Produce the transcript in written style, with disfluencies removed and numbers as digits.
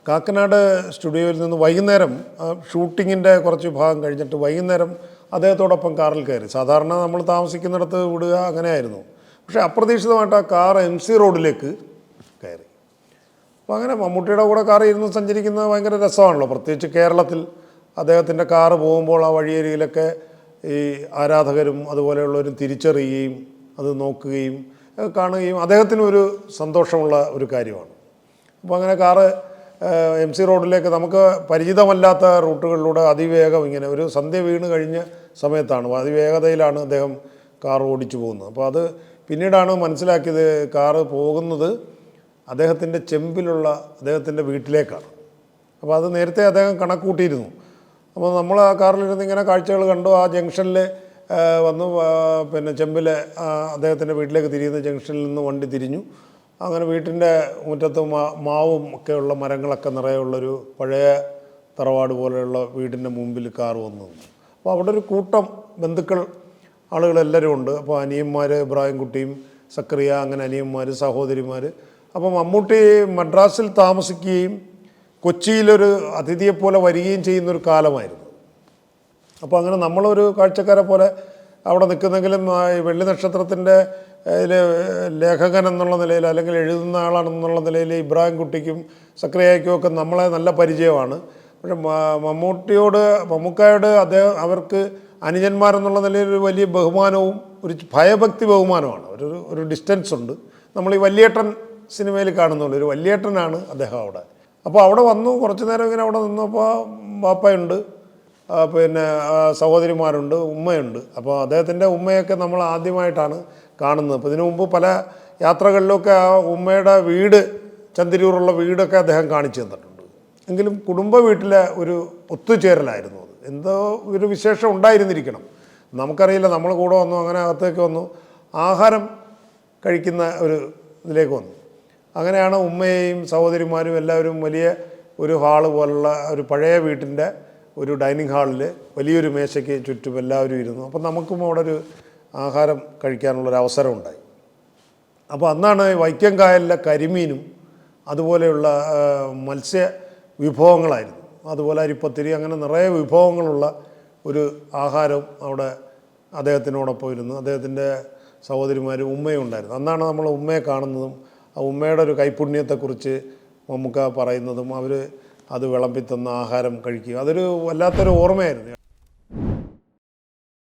കാക്കനാട് സ്റ്റുഡിയോയിൽ നിന്ന് വൈകുന്നേരം ഷൂട്ടിങ്ങിൻ്റെ കുറച്ച് ഭാഗം കഴിഞ്ഞിട്ട് വൈകുന്നേരം അദ്ദേഹത്തോടൊപ്പം കാറിൽ കയറി. സാധാരണ നമ്മൾ താമസിക്കുന്നിടത്ത് വിടുക അങ്ങനെയായിരുന്നു. പക്ഷേ അപ്രതീക്ഷിതമായിട്ട് ആ കാർ MC റോഡിലേക്ക് കയറി. അപ്പോൾ അങ്ങനെ മമ്മൂട്ടിയുടെ കൂടെ കാറിൽ ഇരുന്ന് സഞ്ചരിക്കുന്നത് ഭയങ്കര രസമാണല്ലോ. പ്രത്യേകിച്ച് കേരളത്തിൽ അദ്ദേഹത്തിൻ്റെ കാറ് പോകുമ്പോൾ ആ വഴിയരികിലൊക്കെ ഈ ആരാധകരും അതുപോലെയുള്ളവരും തിരിച്ചറിയുകയും അത് നോക്കുകയും കാണുകയും അദ്ദേഹത്തിനൊരു സന്തോഷമുള്ള ഒരു കാര്യമാണ്. അപ്പോൾ അങ്ങനെ കാറ് MC റോഡിലേക്ക് നമുക്ക് പരിചിതമല്ലാത്ത റൂട്ടുകളിലൂടെ അതിവേഗം ഇങ്ങനെ ഒരു സന്ധ്യ വീണ് കഴിഞ്ഞ സമയത്താണ് അതിവേഗതയിലാണ് അദ്ദേഹം കാർ ഓടിച്ചു പോകുന്നത്. അപ്പോൾ അത് പിന്നീടാണ് മനസ്സിലാക്കിയത് കാറ് പോകുന്നത് അദ്ദേഹത്തിൻ്റെ ചെമ്പിലുള്ള അദ്ദേഹത്തിൻ്റെ വീട്ടിലേക്കാണ്. അപ്പോൾ അത് നേരത്തെ അദ്ദേഹം കണക്കൂട്ടിയിരുന്നു. അപ്പോൾ നമ്മൾ ആ കാറിലിരുന്ന് ഇങ്ങനെ കാഴ്ചകൾ കണ്ടു. ആ ജംഗ്ഷനിൽ വന്നു പിന്നെ ചെമ്പിലെ അദ്ദേഹത്തിൻ്റെ വീട്ടിലേക്ക് തിരിയുന്ന ജംഗ്ഷനിൽ നിന്ന് വണ്ടി തിരിഞ്ഞു. അങ്ങനെ വീട്ടിൻ്റെ മുറ്റത്ത് മാവും ഒക്കെയുള്ള മരങ്ങളൊക്കെ നിറയുള്ളൊരു പഴയ തറവാട് പോലെയുള്ള വീടിൻ്റെ മുമ്പിൽ കാർ വന്നു. അപ്പോൾ അവിടെ ഒരു കൂട്ടം ബന്ധുക്കൾ ആളുകളെല്ലാവരും ഉണ്ട്. അപ്പോൾ അനിയന്മാർ ഇബ്രാഹിം കുട്ടിയും സക്കറിയ, അങ്ങനെ അനിയന്മാർ സഹോദരിമാർ. അപ്പോൾ മമ്മൂട്ടി മദ്രാസിൽ താമസിക്കുകയും കൊച്ചിയിലൊരു അതിഥിയെപ്പോലെ വരികയും ചെയ്യുന്നൊരു കാലമായിരുന്നു. അപ്പോൾ അങ്ങനെ നമ്മളൊരു കാഴ്ചക്കാരെ പോലെ അവിടെ നിൽക്കുന്നെങ്കിലും ഈ വെള്ളി നക്ഷത്രത്തിൻ്റെ ലേഖകൻ എന്നുള്ള നിലയിൽ അല്ലെങ്കിൽ എഴുതുന്ന ആളാണെന്നുള്ള നിലയിൽ ഇബ്രാഹിം കുട്ടിക്കും സക്രിയയ്ക്കും ഒക്കെ നമ്മളെ നല്ല പരിചയമാണ്. പക്ഷേ മമ്മൂക്കായോട് അവർക്ക് അനുജന്മാരെന്നുള്ള നിലയിൽ ഒരു വലിയ ബഹുമാനവും ഒരു ഭയഭക്തി ബഹുമാനമാണ്. ഒരു ഡിസ്റ്റൻസ് ഉണ്ട്. നമ്മൾ ഈ വല്യേട്ടൻ സിനിമയിൽ കാണുന്നുള്ളൂ. ഒരു വല്യേട്ടനാണ് അദ്ദേഹം അവിടെ. അപ്പോൾ അവിടെ വന്നു കുറച്ച് നേരം ഇങ്ങനെ അവിടെ നിന്നപ്പോൾ ബാപ്പയുണ്ട്, പിന്നെ സഹോദരിമാരുണ്ട്, ഉമ്മയുണ്ട്. അപ്പോൾ അദ്ദേഹത്തിൻ്റെ ഉമ്മയൊക്കെ നമ്മൾ ആദ്യമായിട്ടാണ് കാണുന്നത്. അപ്പോൾ ഇതിനു മുമ്പ് പല യാത്രകളിലൊക്കെ ആ ഉമ്മയുടെ വീട്, ചന്തിരൂറുള്ള വീടൊക്കെ അദ്ദേഹം കാണിച്ചു തന്നിട്ടുണ്ട്. എങ്കിലും കുടുംബ വീട്ടിലെ ഒരു ഒത്തുചേരലായിരുന്നു അത്. എന്തോ ഒരു വിശേഷം ഉണ്ടായിരുന്നിരിക്കണം, നമുക്കറിയില്ല. നമ്മൾ കൂടെ വന്നു, അങ്ങനെ അകത്തേക്ക് വന്നു, ആഹാരം കഴിക്കുന്ന ഒരു ഇതിലേക്ക് വന്നു. അങ്ങനെയാണ് ഉമ്മയെയും സഹോദരിമാരും എല്ലാവരും വലിയ ഒരു ഹാള് പോലുള്ള ഒരു പഴയ വീട്ടിൻ്റെ ഒരു ഡൈനിങ് ഹാളിൽ വലിയൊരു മേശയ്ക്ക് ചുറ്റും എല്ലാവരും ഇരുന്നു. അപ്പം നമുക്കും അവിടെ ഒരു ആഹാരം കഴിക്കാനുള്ളൊരു അവസരം ഉണ്ടായി. അപ്പോൾ അന്നാണ് വൈക്കം കായലിലെ കരിമീനും അതുപോലെയുള്ള മത്സ്യ വിഭവങ്ങളായിരുന്നു. അതുപോലെ അരിപ്പത്തിരി, അങ്ങനെ നിറയെ വിഭവങ്ങളുള്ള ഒരു ആഹാരം അവിടെ അദ്ദേഹത്തിനോടൊപ്പം ഇരുന്നു. അദ്ദേഹത്തിൻ്റെ സഹോദരിമാരും ഉമ്മയും ഉണ്ടായിരുന്നു. അന്നാണ് നമ്മൾ ഉമ്മയെ കാണുന്നതും ആ ഉമ്മയുടെ ഒരു കൈപുണ്യത്തെക്കുറിച്ച് മമ്മൂക്ക പറയുന്നതും അവർ അത് വിളമ്പിത്തന്ന ആഹാരം കഴിക്കുക. അതൊരു വല്ലാത്തൊരു ഓർമ്മയായിരുന്നു.